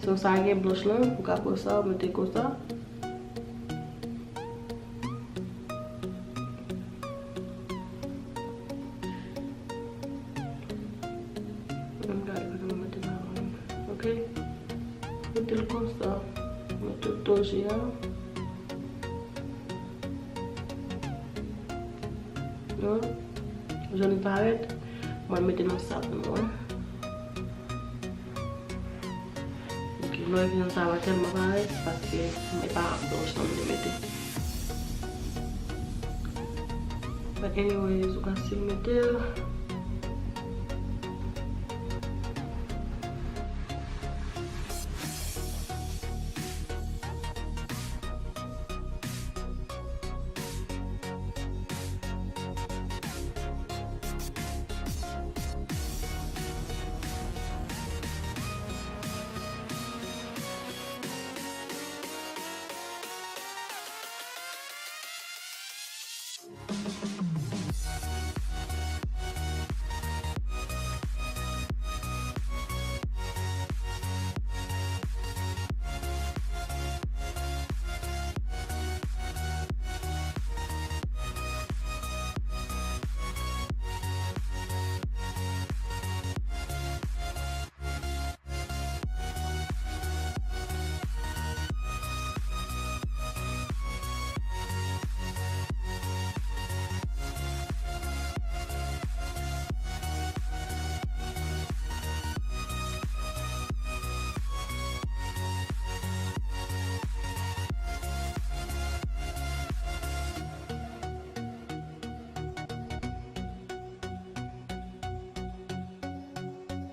So sa gen blush lan, ou ka pou sa, ou mette kon sa. Ok? Mette l kon sa. Mette toje ya. Non? Joni paret. Mwen mette nan sap mwen. Mwen vin sa va telman paret paske mwen pa blush nan mwen mette. But anyways, ou ka si mette.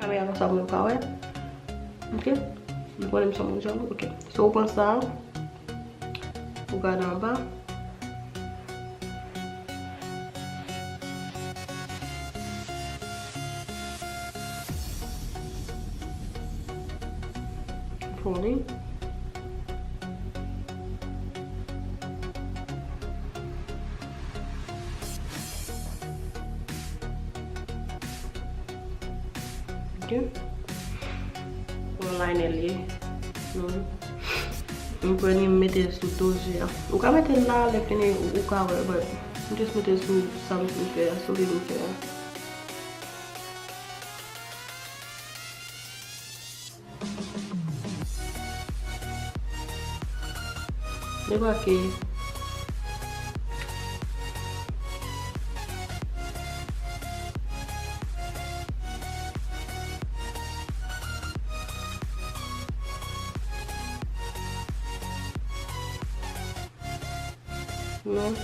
Ame yon sa mwen ka we. Ok? Mwen konen sa mwen jan. Ok. So ou pon sa. Ou gade an ba. Fondi. Mwen line li non. Mwen preni mette sou toje ya. Ou ka mette la le preni ou ka we, but mwen just mette sou sam mwen fe ya, sou li mwen fe ya. Deba ke non,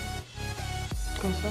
comme ça.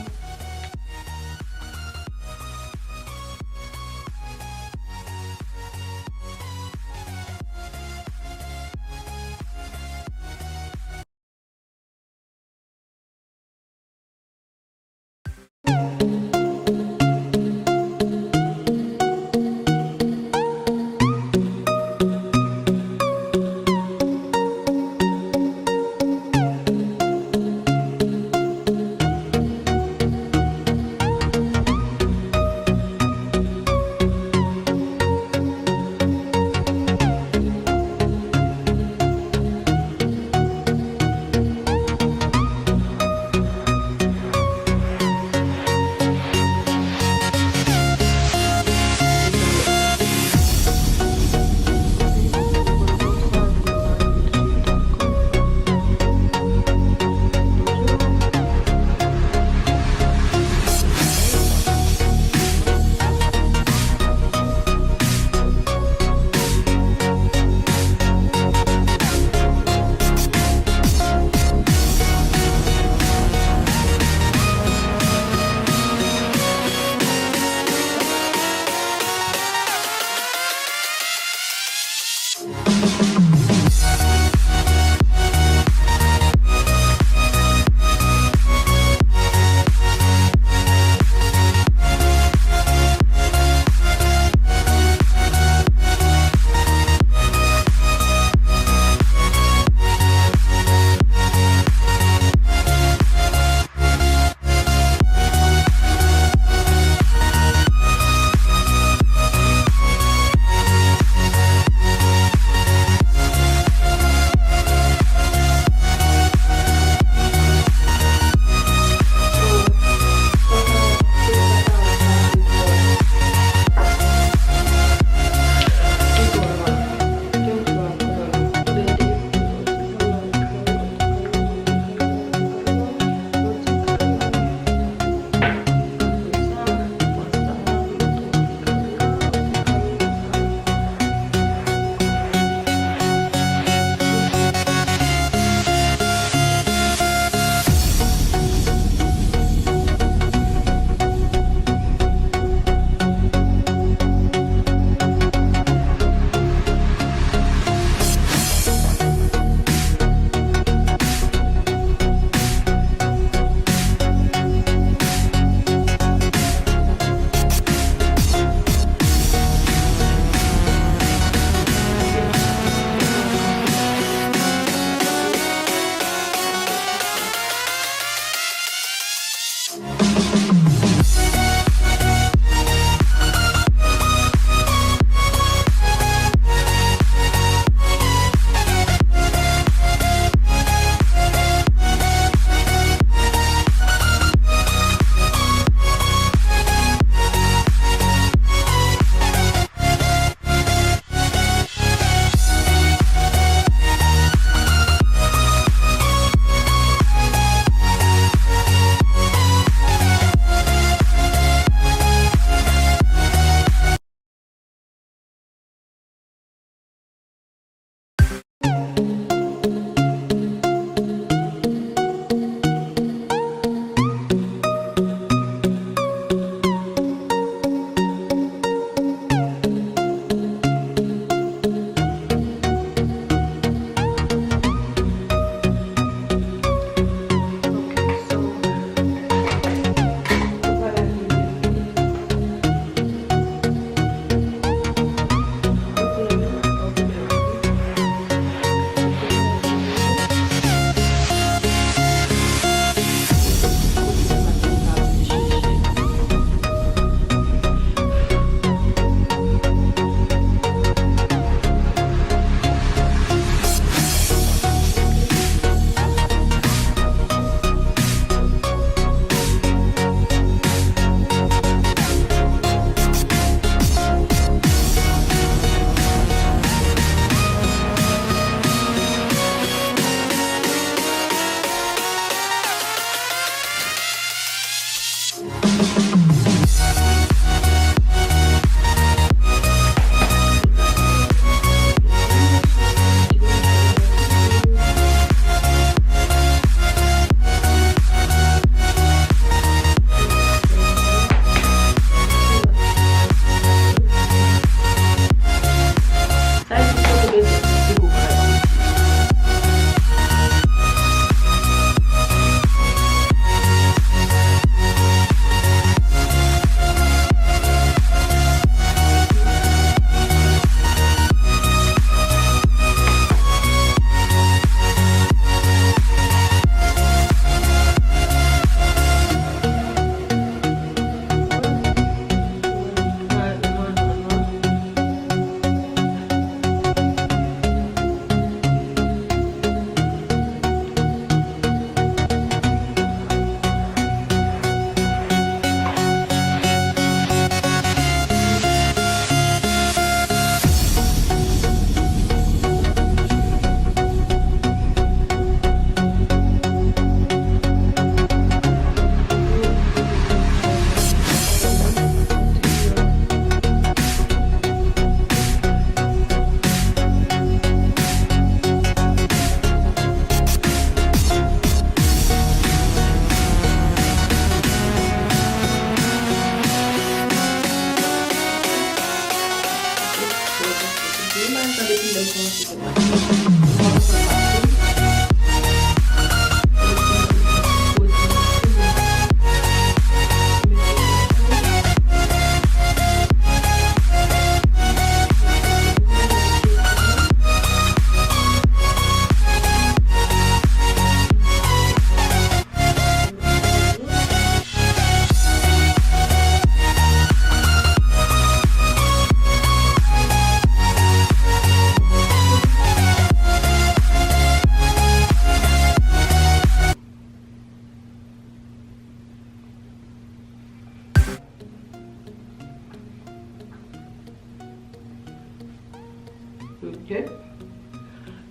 Ok.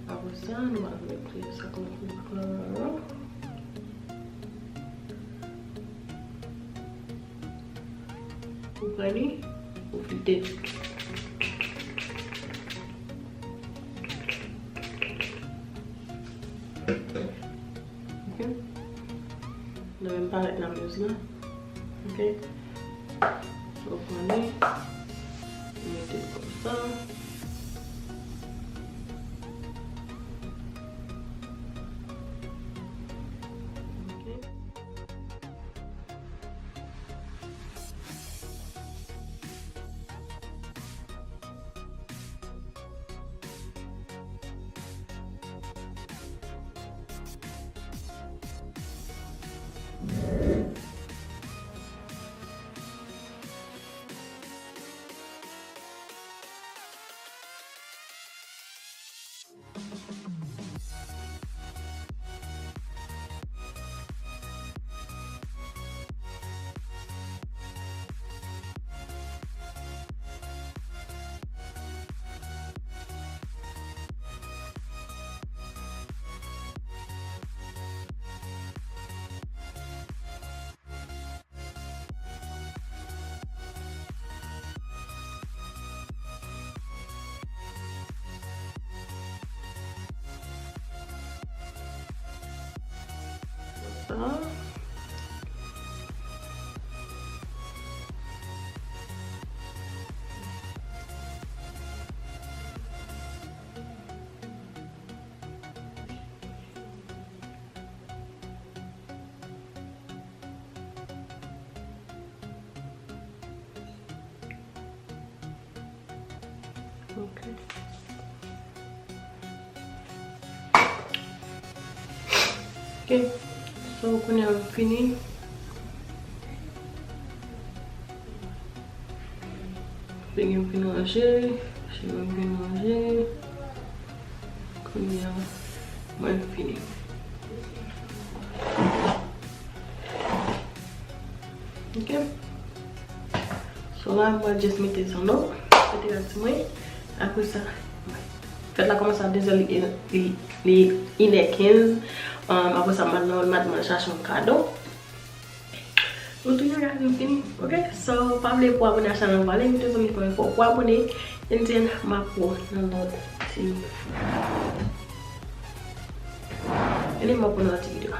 Après ça, nous allons mettre ça comme ça. Vous prenez, vous filtrez. Ok. Vous n'avez pas la musique là. Ok. Vous prenez, vous mettez comme ça. Ça. Ok. Ok. So qu'on a fini. Peguei um pinagem, chegou um pinagem, comia mais fini. Ok. So là, moi, juste mettre ça en eau, c'était gratuit. Après ça, faites-la comme ça, désolé, il est 15. Après ça, maintenant, je cherche un cadeau. Untuk yang fini, okay? So, probably pour abonner à la chaîne, voilà, invite les amis pour abonner. Et then, ma pour l'autre vidéo. Et les mots pour notre vidéo.